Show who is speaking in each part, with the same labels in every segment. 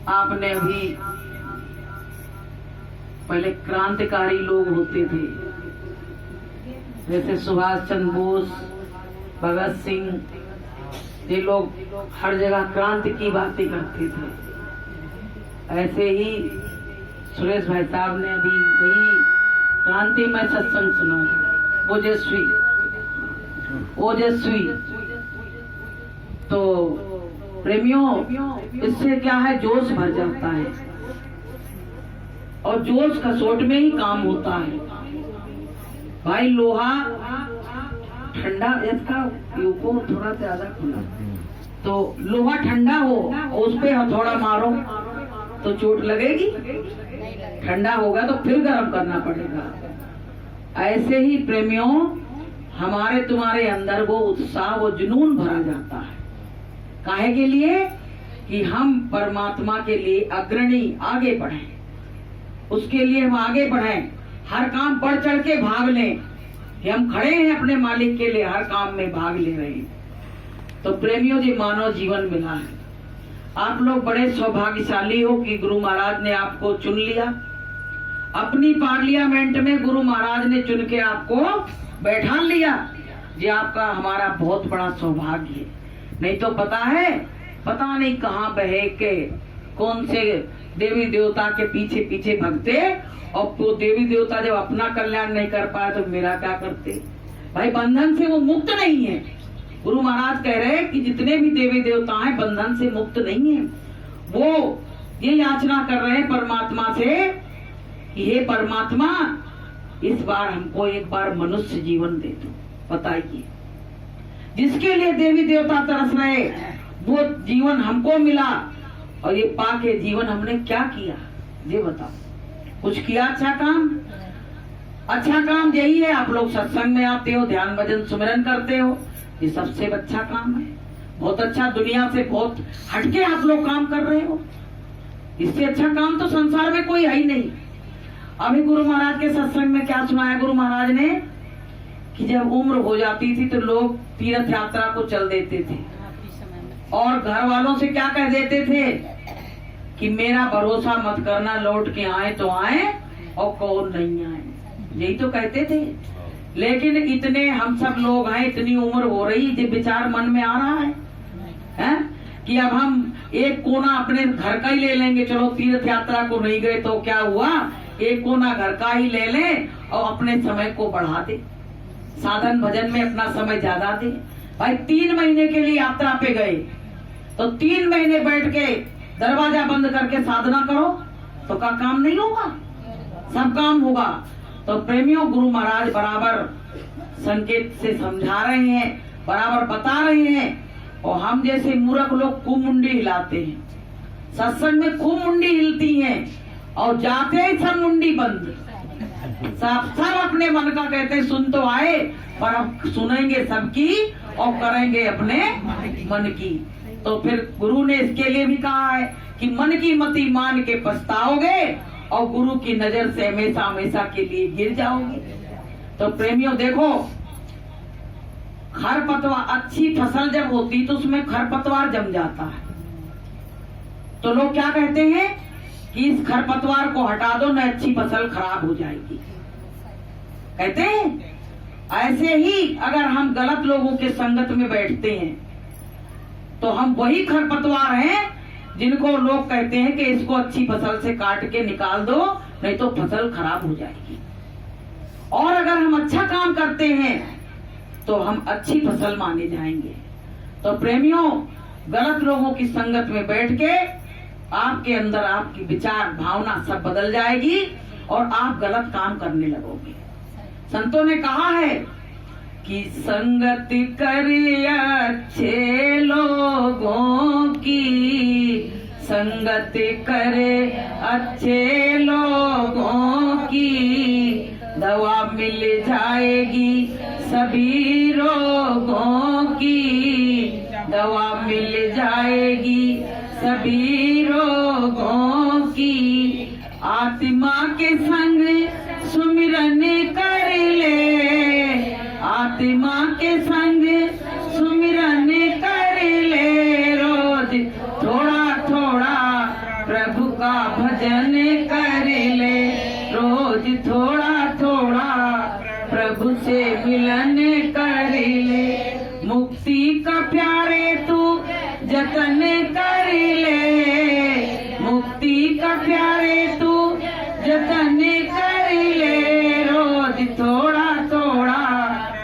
Speaker 1: आपने अभी पहले क्रांतिकारी लोग होते थे, जैसे सुभाष चंद्र बोस, भगत सिंह, ये लोग हर जगह क्रांति की बातें करते थे। ऐसे ही सुरेश भाई साहब ने अभी वही क्रांति में सत्संग सुना है, ओजस्वी। तो प्रेमियों, इससे क्या है, जोश भर जाता है और जोश खसोट में ही काम होता है। भाई लोहा ठंडा, इसका यूको थोड़ा ज्यादा खुला, तो लोहा ठंडा हो उस पे हथौड़ा मारो तो चोट लगेगी, ठंडा होगा तो फिर गर्म करना पड़ेगा। ऐसे ही प्रेमियों, हमारे तुम्हारे अंदर वो उत्साह, वो जुनून भरा जाता है। काहे के लिए? कि हम परमात्मा के लिए अग्रणी आगे बढ़ें, उसके लिए हम आगे बढ़ें, हर काम बढ़ चढ़ के भाग लें कि हम खड़े हैं अपने मालिक के लिए, हर काम में भाग ले रहे हैं। तो प्रेमियों जी, मानव जीवन मिला है, आप लोग बड़े सौभाग्यशाली हो कि गुरु महाराज ने आपको चुन लिया, अपनी पार्लियामेंट में गुरु महाराज ने चुन के आपको बैठा लिया। ये आपका हमारा बहुत बड़ा सौभाग्य है। नहीं तो पता नहीं कहाँ बहे के कौन से देवी देवता के पीछे पीछे भगते, और वो देवी देवता जब अपना कल्याण नहीं कर पाए तो मेरा क्या करते। भाई बंधन से वो मुक्त नहीं है। गुरु महाराज कह रहे हैं कि जितने भी देवी देवता हैं बंधन से मुक्त नहीं है। वो ये याचना कर रहे हैं परमात्मा से कि हे परमात्मा, इस बार हमको एक बार मनुष्य जीवन दे दो। बताइए, जिसके लिए देवी देवता तरस रहे वो जीवन हमको मिला, और ये पाके जीवन हमने क्या किया ये बताओ। कुछ किया अच्छा काम? अच्छा काम यही है, आप लोग सत्संग में आते हो, ध्यान भजन सुमिरन करते हो, ये सबसे अच्छा काम है। बहुत अच्छा, दुनिया से बहुत हटके आप लोग काम कर रहे हो। इससे अच्छा काम तो संसार में कोई है ही नहीं। अभी गुरु महाराज के सत्संग में क्या सुनाया गुरु महाराज ने कि जब उम्र हो जाती थी तो लोग तीर्थ यात्रा को चल देते थे और घर वालों से क्या कह देते थे कि मेरा भरोसा मत करना, लौट के आए तो आए और कौन नहीं आए, यही तो कहते थे। लेकिन इतने हम सब लोग हैं, इतनी उम्र हो रही, जो विचार मन में आ रहा है कि अब हम एक कोना अपने घर का ही ले लेंगे। चलो तीर्थ यात्रा को नहीं गए तो क्या हुआ, एक कोना घर का ही ले लें और अपने समय को बढ़ा दे, साधन भजन में अपना समय ज्यादा दे। भाई 3 महीने के लिए यात्रा पे गए तो 3 महीने बैठ के दरवाजा बंद करके साधना करो तो का काम नहीं होगा, सब काम होगा। तो प्रेमियों, गुरु महाराज बराबर संकेत से समझा रहे हैं, बराबर बता रहे हैं, और हम जैसे मूर्ख लोग खूब मुंडी हिलाते हैं। सत्संग में खूब मुंडी हिलती है और जाते ही सब मुंडी बंद। सब अपने मन का कहते सुन तो आए, पर अब सुनेंगे सबकी और करेंगे अपने मन की। तो फिर गुरु ने इसके लिए भी कहा है कि मन की मति मान के पछताओगे और गुरु की नजर से हमेशा हमेशा के लिए गिर जाओगे। तो प्रेमियों देखो, खरपतवार, अच्छी फसल जब होती तो उसमें खरपतवार जम जाता है, तो लोग क्या कहते हैं कि इस खरपतवार को हटा दो न अच्छी फसल खराब हो जाएगी, कहते हैं। ऐसे ही अगर हम गलत लोगों के संगत में बैठते हैं तो हम वही खरपतवार हैं जिनको लोग कहते हैं कि इसको अच्छी फसल से काट के निकाल दो, नहीं तो फसल खराब हो जाएगी। और अगर हम अच्छा काम करते हैं तो हम अच्छी फसल माने जाएंगे। तो प्रेमियों, गलत लोगों की संगत में बैठ के आपके अंदर आपकी विचार भावना सब बदल जाएगी और आप गलत काम करने लगोगे। संतों ने कहा है कि संगत करे अच्छे लोगों की, संगत करे अच्छे लोगों की, दवा मिल जाएगी सभी रोगों की, दवा मिल जाएगी सभी रोगों की। आत्मा के संग सुमिरन कर ले, आत्मा के संग सुमिरन कर ले, रोज थोड़ा थोड़ा प्रभु का भजन कर ले, रोज थोड़ा थोड़ा प्रभु से मिलन कर ले, मुक्ति का प्यारे तू जतन कर ले, मुक्ति का प्यारे तू जतन कर ले, रोज थोड़ा थोड़ा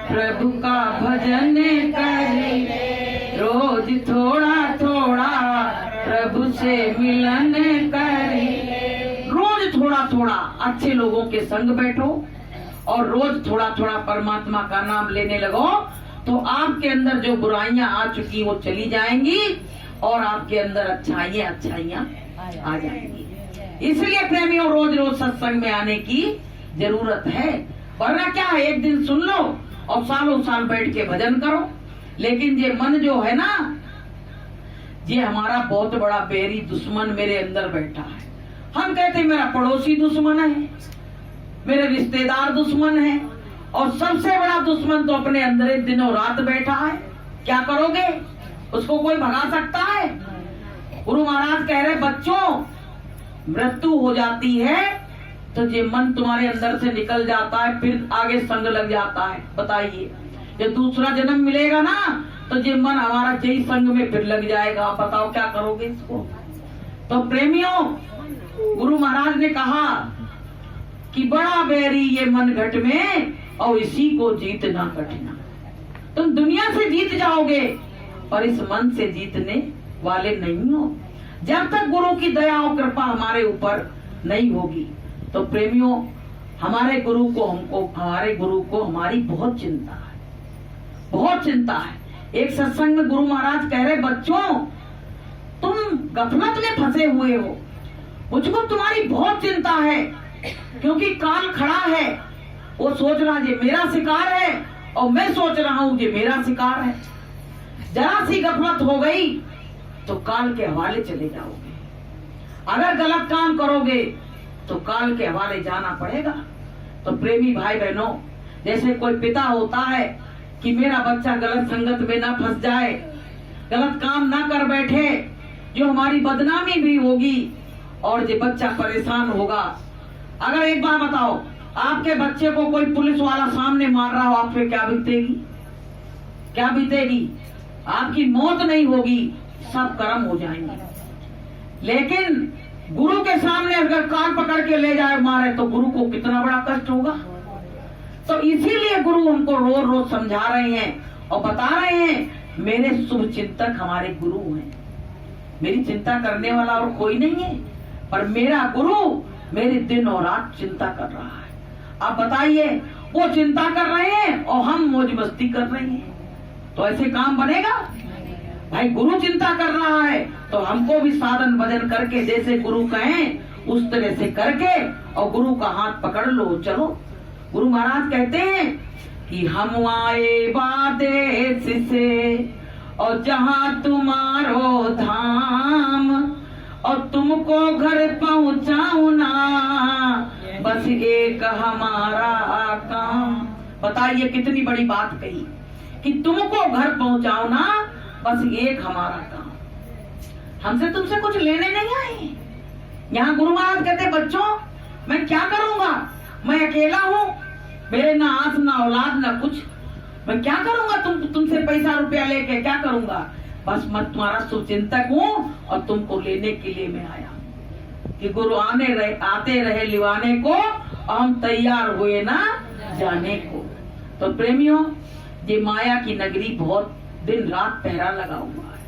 Speaker 1: प्रभु का भजन कर ले, रोज थोड़ा थोड़ा प्रभु से मिलन कर ले। रोज थोड़ा थोड़ा अच्छे लोगों के संग बैठो और रोज थोड़ा थोड़ा परमात्मा का नाम लेने लगो, तो आपके अंदर जो बुराइयां आ चुकी वो चली जाएंगी और आपके अंदर अच्छाइयां आ जाएंगी। इसलिए प्रेमियों, रोज रोज सत्संग में आने की जरूरत है, वरना क्या है, एक दिन सुन लो और सालों साल बैठ के भजन करो, लेकिन ये मन जो है ना, ये हमारा बहुत बड़ा बैरी दुश्मन मेरे अंदर बैठा है। हम कहते मेरा पड़ोसी दुश्मन है, मेरे रिश्तेदार दुश्मन है, और सबसे बड़ा दुश्मन तो अपने अंदर दिनों रात बैठा है। क्या करोगे? उसको कोई भगा सकता है? गुरु महाराज कह रहे बच्चों, मृत्यु हो जाती है तो ये मन तुम्हारे अंदर से निकल जाता है, फिर आगे संग लग जाता है। बताइए, ये दूसरा जन्म मिलेगा ना तो ये मन हमारा यही संग में फिर लग जाएगा। आप बताओ क्या करोगे इसको? तो प्रेमियों, गुरु महाराज ने कहा कि बड़ा बैरी ये मन घट में और इसी को जीतना कठिना। तुम दुनिया से जीत जाओगे पर इस मन से जीतने वाले नहीं हो, जब तक गुरु की दया और कृपा हमारे ऊपर नहीं होगी। तो प्रेमियों, हमारे गुरु को हमारी बहुत चिंता है, बहुत चिंता है। एक सत्संग में गुरु महाराज कह रहे बच्चों, तुम गफलत में फंसे हुए हो, मुझको तुम्हारी बहुत चिंता है, क्योंकि काल खड़ा है, वो सोच रहा ये मेरा शिकार है और मैं सोच रहा हूँ ये मेरा शिकार है। जरा सी गफलत हो गई तो काल के हवाले चले जाओगे। अगर गलत काम करोगे तो काल के हवाले जाना पड़ेगा। तो प्रेमी भाई बहनों, जैसे कोई पिता होता है कि मेरा बच्चा गलत संगत में ना फंस जाए, गलत काम ना कर बैठे, जो हमारी बदनामी भी होगी और ये बच्चा परेशान होगा। अगर एक बार बताओ, आपके बच्चे को कोई पुलिस वाला सामने मार रहा हो, आप पे क्या बीतेगी? क्या बीतेगी? आपकी मौत नहीं होगी, सब कर्म हो जाएंगे। लेकिन गुरु के सामने अगर कान पकड़ के ले जाए मारे तो गुरु को कितना बड़ा कष्ट होगा। तो इसीलिए गुरु हमको रोज रोज समझा रहे हैं और बता रहे हैं, मेरे शुभ चिंतक हमारे गुरु हैं। मेरी चिंता करने वाला और कोई नहीं है, पर मेरा गुरु मेरे दिन और रात चिंता कर रहा है। आप बताइए, वो चिंता कर रहे हैं और हम मौज मस्ती कर रहे हैं, तो ऐसे काम बनेगा? भाई, गुरु चिंता कर रहा है तो हमको भी साधन भजन करके जैसे गुरु कहें उस तरह से करके और गुरु का हाथ पकड़ लो, चलो। गुरु महाराज कहते हैं कि हम आए बादेश से और जहाँ तुम्हारो धाम, और तुमको घर पहुँचाऊं ना, बस एक हमारा काम। बताइए कितनी बड़ी बात कही कि तुमको घर पहुँचाओ ना, बस एक हमारा काम। हमसे तुमसे कुछ लेने नहीं आए। यहाँ गुरु महाराज कहते बच्चों, मैं क्या करूंगा? मैं अकेला हूँ, मेरे ना आस ना औलाद ना कुछ, मैं क्या करूंगा? तुमसे पैसा रुपया लेके क्या करूंगा? बस मैं तुम्हारा शुभचिंतक हूँ और तुमको लेने के लिए मैं आया हूँ कि गुरु आते रहे लिवाने को, और हम तैयार हुए ना जाने को। तो प्रेमियों, ये माया की नगरी बहुत दिन रात पहरा लगा हुआ है,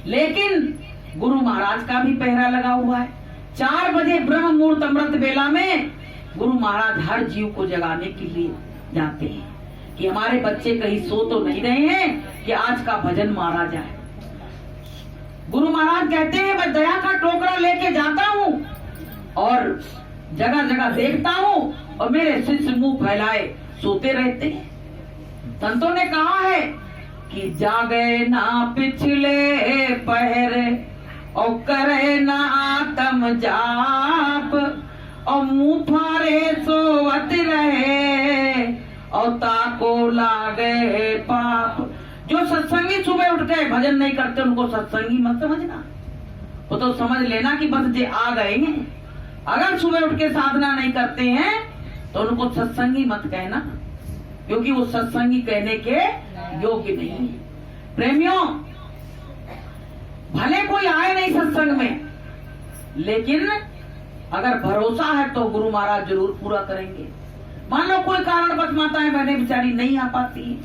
Speaker 1: लेकिन गुरु महाराज का भी पहरा लगा हुआ है। 4 बजे ब्रह्म मुहूर्त अमृत बेला में गुरु महाराज हर जीव को जगाने के लिए जाते हैं कि हमारे बच्चे कहीं सो तो नहीं रहे हैं कि आज का भजन मारा जाए। गुरु महाराज कहते हैं, मैं दया का टोकरा लेके जाता हूँ और जगह जगह देखता हूँ और मेरे शिष्य मुंह फैलाए सोते रहते हैं। संतों ने कहा है कि जागे ना पिछले पहर और करे ना आत्म जाप, और मुंह फारे सोवत रहे और ताको लागे पाप। जो सत्संगी सुबह उठ के भजन नहीं करते उनको सत्संगी मत समझना, वो तो समझ लेना कि बस जे आ गए हैं। अगर सुबह उठ के साधना नहीं करते हैं तो उनको सत्संगी मत कहना, क्योंकि वो सत्संगी कहने के योग्य नहीं है। प्रेमियों, भले कोई आए नहीं सत्संग में, लेकिन अगर भरोसा है तो गुरु महाराज जरूर पूरा करेंगे। मान लो कोई कारणवश माताएं बहनें बेचारी नहीं आ पाती,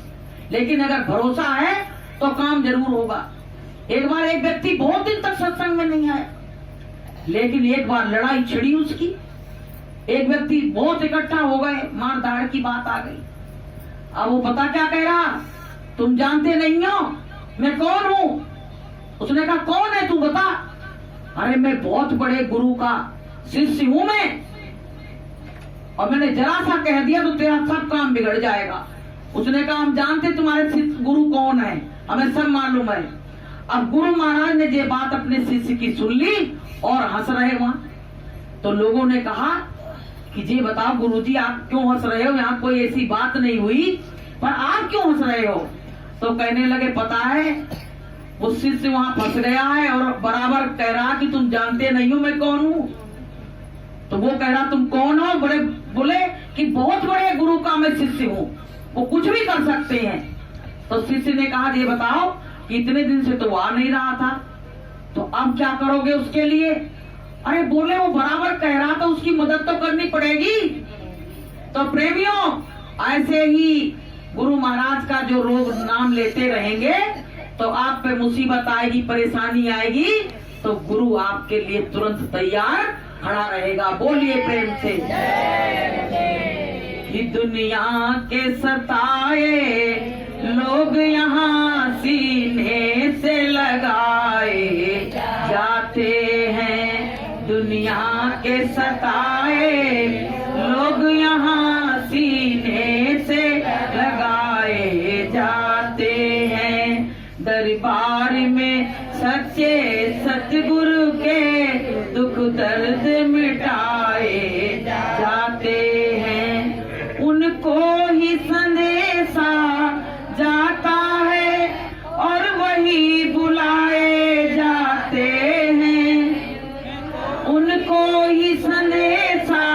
Speaker 1: लेकिन अगर भरोसा है तो काम जरूर होगा। एक बार एक व्यक्ति बहुत दिन तक सत्संग में नहीं आया, लेकिन एक बार लड़ाई छिड़ी उसकी, एक व्यक्ति बहुत इकट्ठा हो गए, मार धाड़ की बात आ गई। अब वो पता क्या कह रहा, तुम जानते नहीं हो मैं कौन हूं। उसने कहा कौन है तू बता। अरे मैं बहुत बड़े गुरु का शिष्य हूं मैं, और मैंने जरा सा कह दिया तो तेरा सब काम बिगड़ जाएगा। उसने कहा हम जानते तुम्हारे शिष्य गुरु कौन है, हमें सब मालूम है। अब गुरु महाराज ने ये बात अपने शिष्य की सुन ली और हंस रहे वहां। तो लोगों ने कहा कि ये बताओ गुरुजी आप क्यों हंस रहे हो, यहाँ कोई ऐसी बात नहीं हुई पर आप क्यों हंस रहे हो। तो कहने लगे पता है वो शिष्य वहां फंस गया है और बराबर कह रहा कि तुम जानते नहीं हो मैं कौन हूँ। तो वो कह रहा तुम कौन हो, बड़े बोले कि बहुत बड़े गुरु का मैं शिष्य हूँ, वो कुछ भी कर सकते हैं। तो शिष्य ने कहा ये बताओ कि इतने दिन से तो वो आ नहीं रहा था, तो अब क्या करोगे उसके लिए। अरे बोले वो बराबर कह रहा था, उसकी मदद तो करनी पड़ेगी। तो प्रेमियों, ऐसे ही गुरु महाराज का जो रोग नाम लेते रहेंगे तो आप पे मुसीबत आएगी, परेशानी आएगी, तो गुरु आपके लिए तुरंत तैयार खड़ा रहेगा। बोलिए प्रेम से। कि दुनिया के सताए लोग यहाँ सीने से लगाए जाते हैं, दुनिया के सताए लोग यहाँ सीने से लगाए जाते हैं। दरबार में सच्चे सतगुरु के दुख दर्द मिटाए जाते हैं, उनको ही संदेशा जाता है और वही बुलाए जाते हैं, उनको ही संदेशा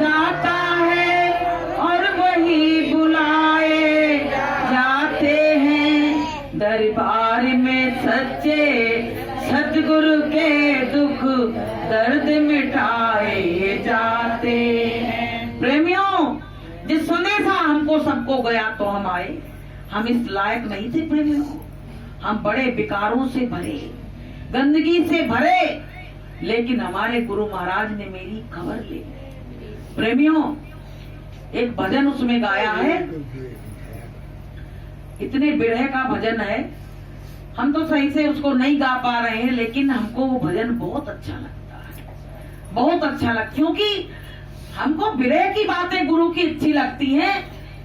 Speaker 1: जाता है और वही बुलाए जाते हैं। दरबार में सच्चे सतगुरु के दुख दर्द मिटाए जाते हैं। प्रेमियों, जिस संदेशा हमको सबको गया तो हम आए, हम इस लायक नहीं थे प्रेमियों, हम बड़े विकारों से भरे, गंदगी से भरे, लेकिन हमारे गुरु महाराज ने मेरी खबर ली। प्रेमियों, एक भजन उसमें गाया है, इतने बिरहे का भजन है, हम तो सही से उसको नहीं गा पा रहे हैं, लेकिन हमको वो भजन बहुत अच्छा लगता है, बहुत अच्छा लगता, क्योंकि हमको विरह की बातें गुरु की अच्छी लगती हैं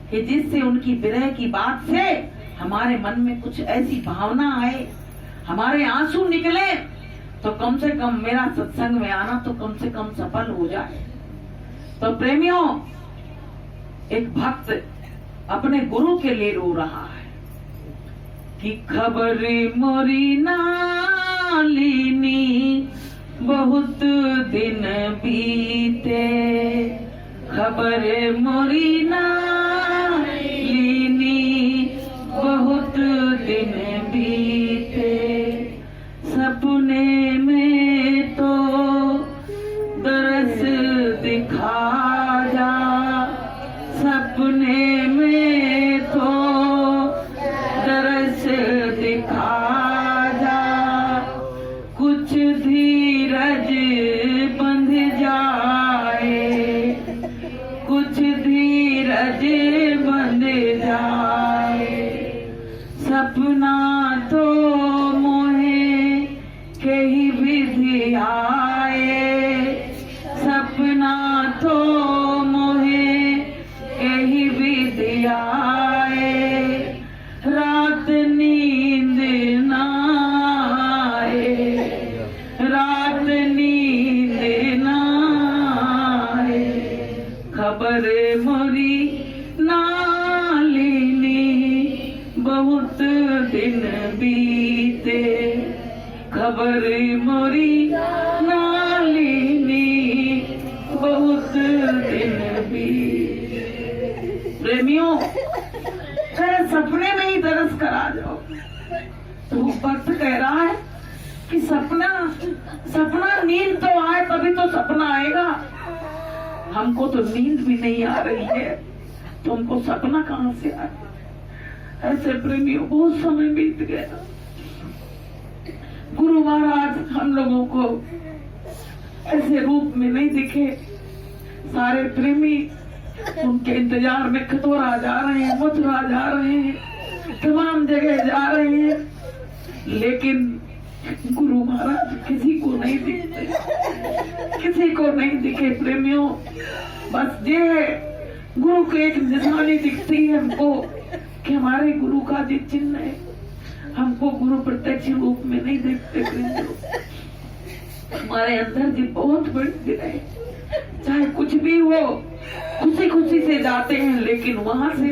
Speaker 1: कि जिससे उनकी विरह की बात से हमारे मन में कुछ ऐसी भावना आए, हमारे आंसू निकले, तो कम से कम मेरा सत्संग में आना तो कम से कम सफल हो जाए। तो प्रेमियों, एक भक्त अपने गुरु के लिए रो रहा है कि खबर मोरी ना लीनी बहुत दिन बीते, खबर मोरी ना लीनी बहुत दिन बीते, सपने में तो दरस दिखा जा, सपने में तो दरस दिखा जा, कुछ धीरज बंध जाए, कुछ धीरज बंध जाए, सपना तो मोहे के ही विधि आए, सपना तो मोहे के ही विधि आए, रात नींद ना आए, रात नींद ना आए, खबर मोरी ना लीनी बहुत दिन बीते, खबर पर मोरी नालिनी बहुत दिन भी। प्रेमियों, तेरे सपने में ही दरस करा जाओ। तो भक्त कह रहा है कि सपना नींद तो आए तभी तो सपना आएगा। हमको तो नींद भी नहीं आ रही है, तुमको सपना कहां से आए? ऐसे प्रेमियों बहुत समय बीत गया। गुरु महाराज हम लोगों को ऐसे रूप में नहीं दिखे। सारे प्रेमी उनके इंतजार में खतौरा जा रहे हैं, मथुरा जा रहे हैं, तमाम जगह जा रहे हैं, लेकिन गुरु महाराज किसी को नहीं दिखते, किसी को नहीं दिखे। प्रेमियों, बस ये गुरु की एक निशानी दिखती है हमको कि हमारे गुरु का जो चिन्ह है। हमको गुरु प्रत्यक्ष रूप में नहीं देखते। हमारे अंदर जी बहुत बड़ी दिल है, चाहे कुछ भी हो खुशी खुशी से जाते हैं, लेकिन वहां से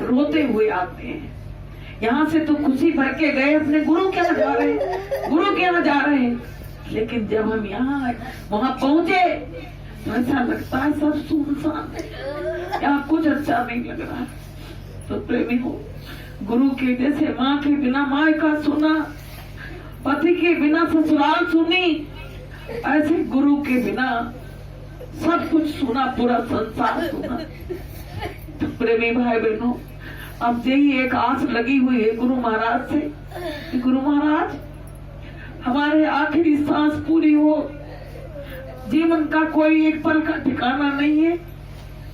Speaker 1: रोते हुए आते हैं। यहाँ से तो खुशी भर के गए, अपने गुरु के यहाँ जा रहे हैं, गुरु के यहाँ जा रहे हैं, लेकिन जब हम यहाँ वहां पहुंचे तो ऐसा लगता है सब सुनसान है, यहाँ कुछ अच्छा नहीं लग रहा। तो प्रेमी हो, गुरु के जैसे माँ के बिना मायका सुना, पति के बिना ससुराल सुनी, ऐसे गुरु के बिना सब कुछ सुना, पूरा संसार सुना। तो प्रेमी भाई बहनों, अब यही एक आस लगी हुई है गुरु महाराज से कि गुरु महाराज हमारे आखिरी सांस पूरी हो, जीवन का कोई एक पल का ठिकाना नहीं है।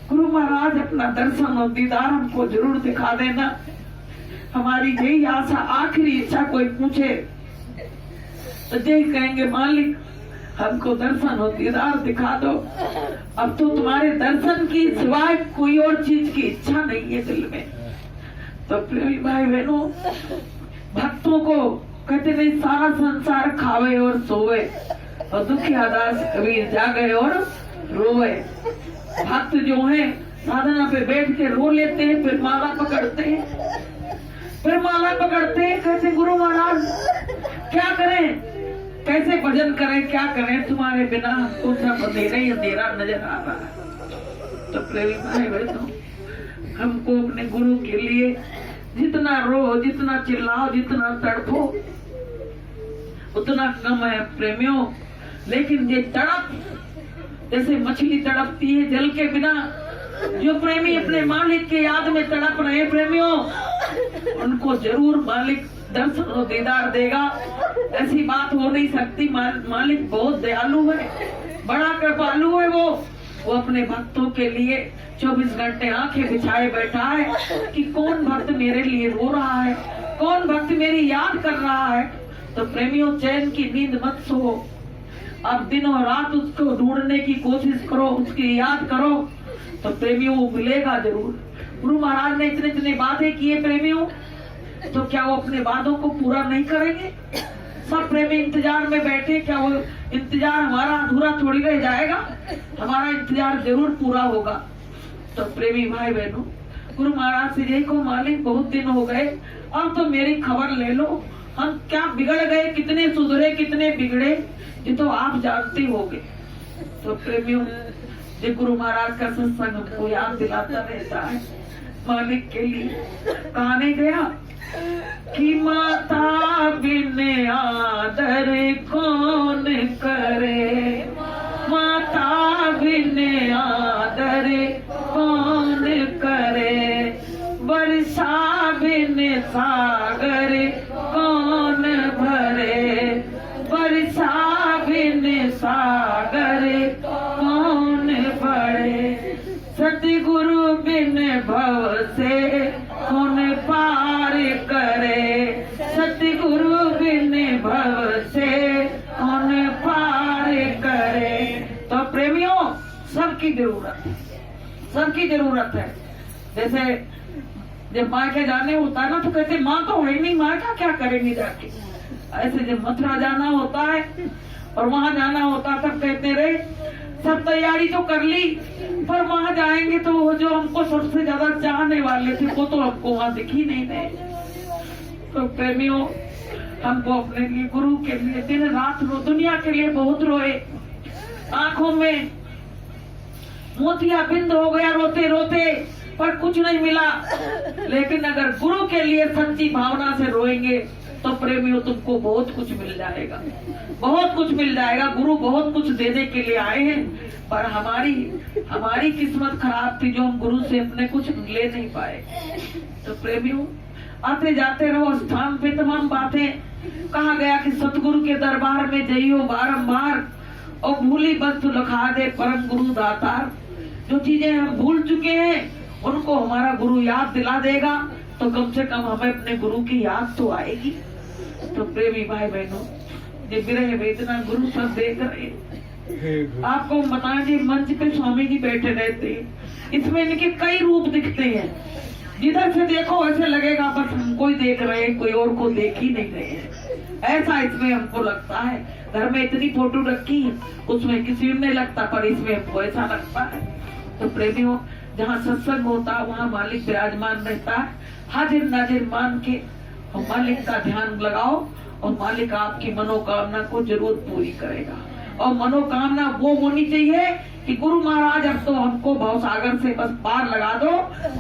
Speaker 1: गुरु महाराज अपना दर्शन और दीदार हमको जरूर दिखा देना। हमारी यही आशा, आखिरी इच्छा कोई पूछे तो यही कहेंगे, मालिक हमको दर्शन और दीदार दिखा दो। अब तो तुम्हारे दर्शन की सिवाय कोई और चीज की इच्छा नहीं है दिल में। तो प्रेमी भाई बहनों, भक्तों को कहते नहीं सारा संसार खावे और सोवे, और दुखिया दास कबीर जागे और रोवे। भक्त जो है साधना पे बैठ के रो लेते हैं, फिर माला पकड़ते हैं, कहते गुरु महाराज क्या करें, कैसे भजन करें, क्या करें, तुम्हारे बिना हमको सब अंधेरा ही अंधेरा नजर आ रहा है। तो प्रेमी भाई बहनों, हमको अपने गुरु के लिए जितना रो, जितना चिल्लाओ, जितना तड़पो उतना कम है प्रेमियों। लेकिन ये तड़प जैसे मछली तड़पती है जल के बिना, जो प्रेमी अपने मालिक के याद में तड़प रहे प्रेमियों, उनको जरूर मालिक दर्शन और दीदार देगा। ऐसी बात हो नहीं सकती। मालिक बहुत दयालु है, बड़ा कृपालु है। वो अपने भक्तों के लिए 24 घंटे आंखें बिछाए बैठा है कि कौन भक्त मेरे लिए रो रहा है, कौन भक्त मेरी याद कर रहा है। तो प्रेमियों, चैन की नींद मत सो, अब दिन और रात उसको ढूंढने की कोशिश करो, उसकी याद करो, तो प्रेमियों वो मिलेगा जरूर। गुरु महाराज ने इतने इतने वादे किए प्रेमियों, तो क्या वो अपने वादों को पूरा नहीं करेंगे? सब प्रेमी इंतजार में बैठे, क्या वो इंतजार हमारा अधूरा थोड़ी रह जाएगा? हमारा इंतजार जरूर पूरा होगा। तो प्रेमी भाई बहनों, गुरु महाराज से यही को, मालिक बहुत दिन हो गए, अब तो मेरी खबर ले लो, हम क्या बिगड़ गए, कितने सुधरे कितने बिगड़े, ये तो आप जानते होगे। तो प्रेमियों, ये गुरु महाराज का सत्संग हमको याद दिलाता रहता है। मालिक के लिए कहानी गया कि माता बिन आदर कौन करे, माता बिन आदर कौन करे, वर्षा बिन सागर कौन भरे, वर्षा बिन सागर कौन बढ़े, सतगुरु बिन भव से कौन पार करे, सतगुरु बिन भव से कौन पार करे। तो प्रेमियों, सबकी जरूरत है, सबकी जरूरत है। जैसे जब माँ के जाने होता है ना, तो कहते माँ तो है नहीं, माँ का क्या करेंगे जाके। ऐसे जब मथुरा जाना होता है और वहां जाना होता, तब कहते रहे सब तैयारी तो कर ली, पर वहां जाएंगे तो वो जो हमको सबसे ज्यादा चाहने वाले थे वो तो हमको वहां दिख ही नहीं रहे। तो प्रेमियों, हमको अपने लिए, गुरु के लिए दिन रात दुनिया के लिए बहुत रोए, आंखों में मोतिया बिंद हो गया रोते रोते, पर कुछ नहीं मिला। लेकिन अगर गुरु के लिए सच्ची भावना से रोएंगे तो प्रेमियों तुमको बहुत कुछ मिल जाएगा, बहुत कुछ मिल जाएगा। गुरु बहुत कुछ देने के लिए आए हैं, पर हमारी किस्मत खराब थी जो हम गुरु से अपने कुछ ले नहीं पाए। तो प्रेमियों, आते जाते रहो, स्थान पे तमाम बातें कहा गया कि सतगुरु के दरबार में जइयो बारंबार, और भूली वस्तु लखा दे परम गुरु दातार। जो चीजें हम भूल चुके हैं उनको हमारा गुरु याद दिला देगा, तो कम से कम हमें अपने गुरु की याद तो आएगी। तो प्रेमी भाई बहनों, ये विरह वेदना गुरु सब देख रहे हैं। आपको बताएं जी, मंच पे स्वामी जी बैठे रहते हैं, इसमें इनके कई रूप दिखते हैं। जिधर से देखो ऐसे लगेगा बस हमको ही देख रहे हैं, कोई और को देख ही नहीं रहे हैं, ऐसा इसमें हमको लगता है। घर में इतनी फोटो रखी, उसमें किसी में नहीं लगता, पर इसमें हमको ऐसा लगता है। तो प्रेमियों, जहाँ सत्संग होता है वहाँ मालिक विराजमान रहता है। हाजिर नाजिर मान के और मालिक का ध्यान लगाओ, और मालिक आपकी मनोकामना को जरूर पूरी करेगा। और मनोकामना वो होनी चाहिए कि गुरु महाराज अब तो हमको भवसागर से बस पार लगा दो,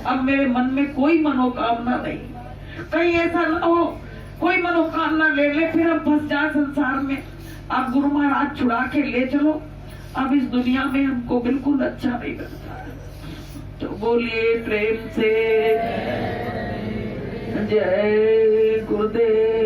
Speaker 1: अब मेरे मन में कोई मनोकामना नहीं। कहीं ऐसा ना हो कोई मनोकामना ले ले फिर हम फंस जाए संसार में। आप गुरु महाराज छुड़ा के ले चलो, अब इस दुनिया में हमको बिल्कुल अच्छा नहीं लगता। तो बोलिए प्रेम से जय गुरुदेव।